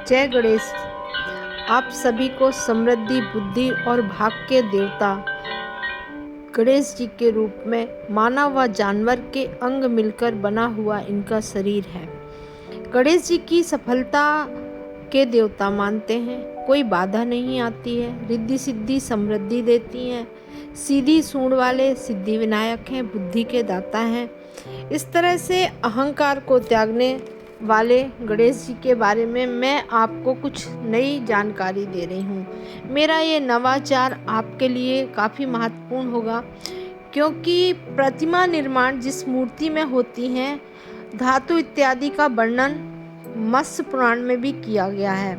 जय गणेश। आप सभी को समृद्धि, बुद्धि और भाग के देवता गणेश जी के रूप में मानव व जानवर के अंग मिलकर बना हुआ इनका शरीर है। गणेश जी की सफलता के देवता मानते हैं। कोई बाधा नहीं आती है, रिद्धि सिद्धि समृद्धि देती हैं। सीधी सूंड वाले सिद्धि विनायक हैं, बुद्धि के दाता हैं। इस तरह से अहंकार को त्यागने वाले गणेश जी के बारे में मैं आपको कुछ नई जानकारी दे रही हूँ। मेरा ये नवाचार आपके लिए काफ़ी महत्वपूर्ण होगा, क्योंकि प्रतिमा निर्माण जिस मूर्ति में होती हैं, धातु इत्यादि का वर्णन मत्स्य पुराण में भी किया गया है।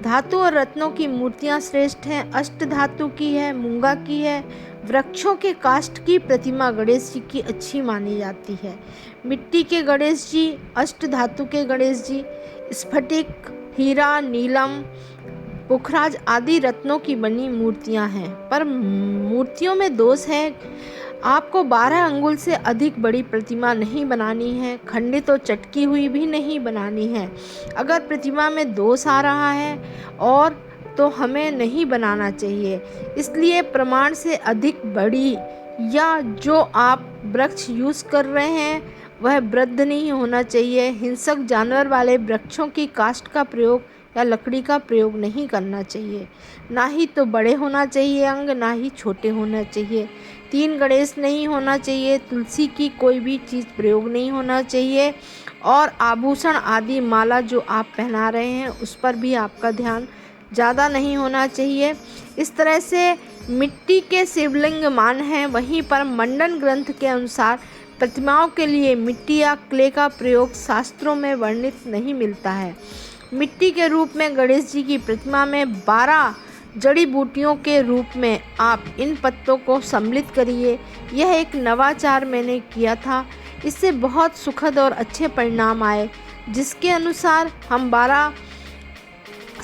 धातु और रत्नों की मूर्तियां श्रेष्ठ हैं। अष्ट धातु की है, मूंगा की है, वृक्षों के काष्ठ की प्रतिमा गणेश जी की अच्छी मानी जाती है। मिट्टी के गणेश जी, अष्ट धातु के गणेश जी, स्फटिक, हीरा, नीलम, पुखराज आदि रत्नों की बनी मूर्तियां हैं। पर मूर्तियों में दोष है। आपको 12 अंगुल से अधिक बड़ी प्रतिमा नहीं बनानी है, खंडित और चटकी हुई भी नहीं बनानी है। अगर प्रतिमा में दोष आ रहा है और तो हमें नहीं बनाना चाहिए। इसलिए प्रमाण से अधिक बड़ी या जो आप वृक्ष यूज़ कर रहे हैं वह वृद्ध नहीं होना चाहिए। हिंसक जानवर वाले वृक्षों की काष्ठ का प्रयोग या लकड़ी का प्रयोग नहीं करना चाहिए। ना ही तो बड़े होना चाहिए अंग, ना ही छोटे होना चाहिए। 3 गणेश नहीं होना चाहिए। तुलसी की कोई भी चीज़ प्रयोग नहीं होना चाहिए। और आभूषण आदि माला जो आप पहना रहे हैं उस पर भी आपका ध्यान ज़्यादा नहीं होना चाहिए। इस तरह से मिट्टी के शिवलिंग मान हैं। वहीं पर मंडन ग्रंथ के अनुसार प्रतिमाओं के लिए मिट्टी या क्ले का प्रयोग शास्त्रों में वर्णित नहीं मिलता है। मिट्टी के रूप में गणेश जी की प्रतिमा में 12 जड़ी बूटियों के रूप में आप इन पत्तों को सम्मिलित करिए। यह एक नवाचार मैंने किया था। इससे बहुत सुखद और अच्छे परिणाम आए, जिसके अनुसार हम 12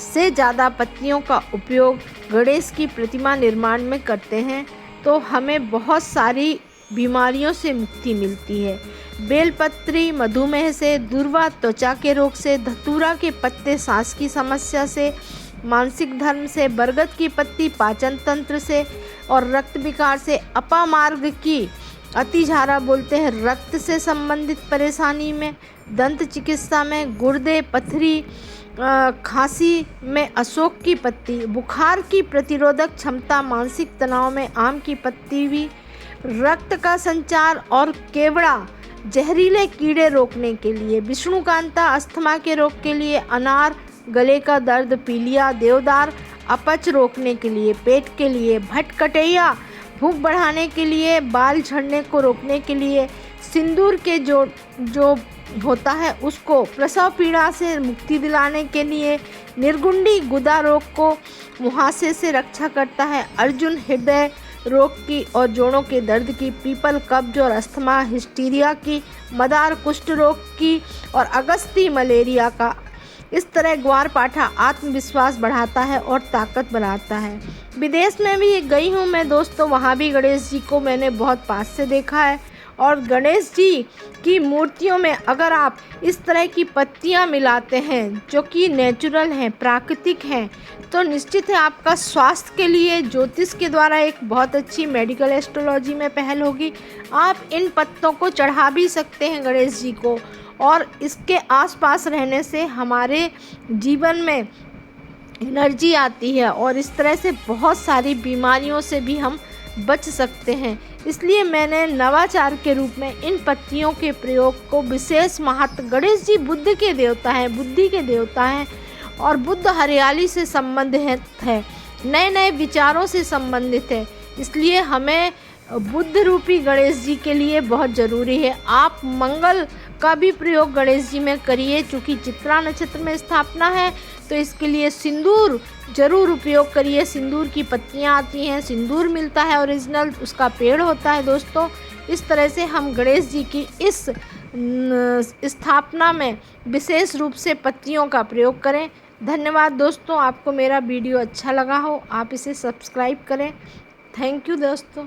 से ज़्यादा पत्तियों का उपयोग गणेश की प्रतिमा निर्माण में करते हैं तो हमें बहुत सारी बीमारियों से मुक्ति मिलती है। बेलपत्री मधुमेह से, दूर्वा त्वचा के रोग से, धतूरा के पत्ते सांस की समस्या से, मानसिक धर्म से, बरगद की पत्ती पाचन तंत्र से और रक्त विकार से, अपामार्ग की अतिझारा बोलते हैं रक्त से संबंधित परेशानी में, दंत चिकित्सा में, गुर्दे, पथरी, खांसी में अशोक की पत्ती, बुखार की प्रतिरोधक क्षमता, मानसिक तनाव में आम की पत्ती भी, रक्त का संचार और केवड़ा, जहरीले कीड़े रोकने के लिए, विष्णुकांता, अस्थमा के रोग के लिए, अनार, गले का दर्द, पीलिया, देवदार, अपच रोकने के लिए, पेट के लिए, भटकटैया, भूख बढ़ाने के लिए, बाल झड़ने को रोकने के लिए, सिंदूर के जो होता है उसको प्रसव पीड़ा से मुक्ति दिलाने के लिए, निर्गुंडी गुदा रोग को मुहासे से रक्षा करता है, अर्जुन हृदय रोग की और जोड़ों के दर्द की, पीपल कब्ज और अस्थमा, हिस्टीरिया की, मदार कुष्ठ रोग की और अगस्ती मलेरिया का। इस तरह ग्वारपाठा आत्मविश्वास बढ़ाता है और ताकत बनाता है। विदेश में भी गई हूँ मैं दोस्तों, वहाँ भी गणेश जी को मैंने बहुत पास से देखा है। और गणेश जी की मूर्तियों में अगर आप इस तरह की पत्तियाँ मिलाते हैं जो कि नेचुरल हैं, प्राकृतिक हैं, तो निश्चित है आपका स्वास्थ्य के लिए ज्योतिष के द्वारा एक बहुत अच्छी मेडिकल एस्ट्रोलॉजी में पहल होगी। आप इन पत्तों को चढ़ा भी सकते हैं गणेश जी को, और इसके आसपास रहने से हमारे जीवन में एनर्जी आती है और इस तरह से बहुत सारी बीमारियों से भी हम बच सकते हैं। इसलिए मैंने नवाचार के रूप में इन पत्तियों के प्रयोग को विशेष महत्व। गणेश जी बुद्ध के देवता हैं, बुद्धि के देवता हैं और बुद्ध हरियाली से संबंधित है, नए नए विचारों से संबंधित है। इसलिए हमें बुद्ध रूपी गणेश जी के लिए बहुत ज़रूरी है। आप मंगल का भी प्रयोग गणेश जी में करिए। चूँकि चित्रा नक्षत्र में स्थापना है तो इसके लिए सिंदूर जरूर उपयोग करिए। सिंदूर की पत्तियां आती हैं, सिंदूर मिलता है ओरिजिनल, उसका पेड़ होता है दोस्तों। इस तरह से हम गणेश जी की इस स्थापना में विशेष रूप से पत्तियों का प्रयोग करें। धन्यवाद दोस्तों। आपको मेरा वीडियो अच्छा लगा हो आप इसे सब्सक्राइब करें। थैंक यू दोस्तों।